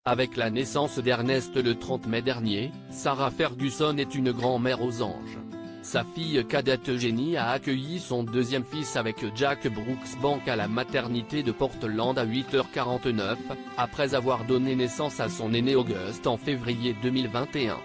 Avec la naissance d'Ernest le 30 mai dernier, Sarah Ferguson est une grand-mère aux anges. Sa fille cadette Eugénie a accueilli son deuxième fils avec Jack Brooksbank à la maternité de Portland à 8h49, après avoir donné naissance à son aîné August en février 2021.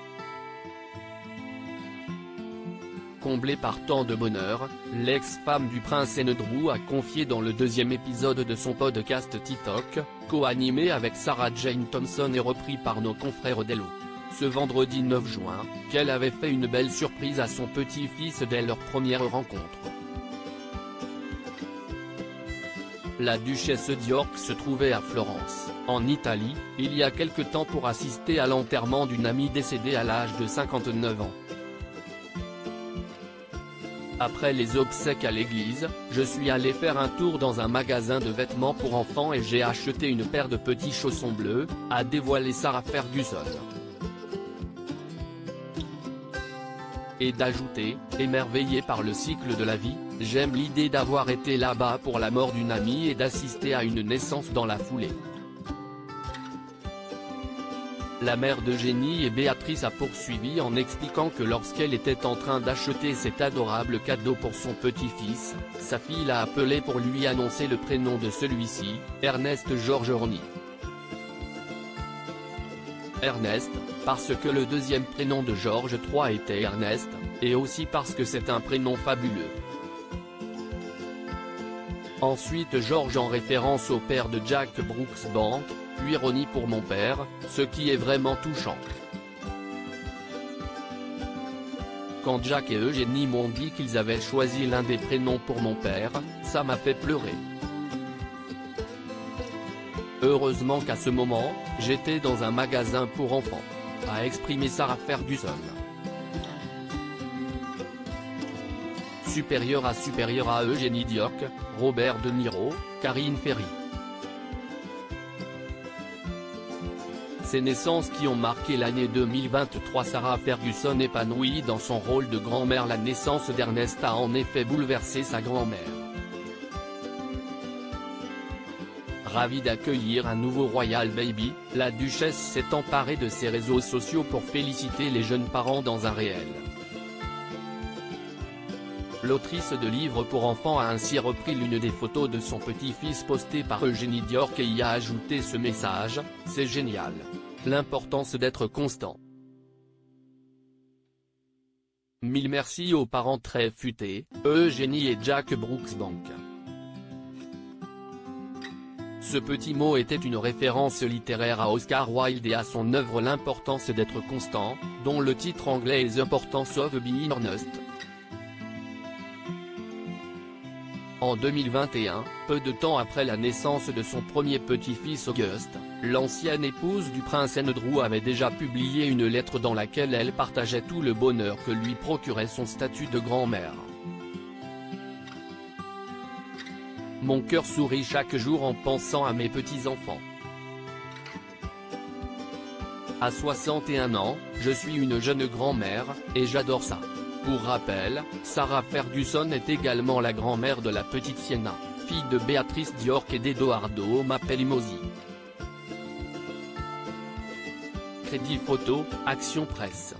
Comblée par tant de bonheur, l'ex-femme du prince Andrew a confié dans le deuxième épisode de son podcast TikTok, co-animé avec Sarah Jane Thompson et repris par nos confrères d'Hello, ce vendredi 9 juin, qu'elle avait fait une belle surprise à son petit-fils dès leur première rencontre. La duchesse d'York se trouvait à Florence, en Italie, il y a quelque temps pour assister à l'enterrement d'une amie décédée à l'âge de 59 ans. Après les obsèques à l'église, je suis allé faire un tour dans un magasin de vêtements pour enfants et j'ai acheté une paire de petits chaussons bleus, a dévoilé Sarah Ferguson. Et d'ajouter, émerveillé par le cycle de la vie, j'aime l'idée d'avoir été là-bas pour la mort d'une amie et d'assister à une naissance dans la foulée. La mère d'Eugénie et Béatrice a poursuivi en expliquant que lorsqu'elle était en train d'acheter cet adorable cadeau pour son petit-fils, sa fille l'a appelé pour lui annoncer le prénom de celui-ci, Ernest George Horny. Ernest, parce que le deuxième prénom de George III était Ernest, et aussi parce que c'est un prénom fabuleux. Ensuite George en référence au père de Jack Brooksbank, puis Ronnie pour mon père, ce qui est vraiment touchant. Quand Jack et Eugénie m'ont dit qu'ils avaient choisi l'un des prénoms pour mon père, ça m'a fait pleurer. Heureusement qu'à ce moment, j'étais dans un magasin pour enfants, a exprimé Sarah Ferguson. Supérieur à Eugénie d'York, Robert De Niro, Karine Ferry. Ces naissances qui ont marqué l'année 2023. Sarah Ferguson épanouie dans son rôle de grand-mère. La naissance d'Ernest a en effet bouleversé sa grand-mère. Ravie d'accueillir un nouveau Royal Baby, la duchesse s'est emparée de ses réseaux sociaux pour féliciter les jeunes parents dans un réel. L'autrice de livres pour enfants a ainsi repris l'une des photos de son petit-fils postée par Eugénie d'York et y a ajouté ce message: « C'est génial. L'importance d'être constant. Mille merci aux parents très futés, Eugénie et Jack Brooksbank. » Ce petit mot était une référence littéraire à Oscar Wilde et à son œuvre L'importance d'être constant, dont le titre anglais est The Importance of Being Honest. En 2021, peu de temps après la naissance de son premier petit-fils August, l'ancienne épouse du prince Andrew avait déjà publié une lettre dans laquelle elle partageait tout le bonheur que lui procurait son statut de grand-mère. Mon cœur sourit chaque jour en pensant à mes petits-enfants. À 61 ans, je suis une jeune grand-mère, et j'adore ça. Pour rappel, Sarah Ferguson est également la grand-mère de la petite Sienna, fille de Béatrice d'York et d'Edoardo Mapellimosi. Crédit photo, Action Presse.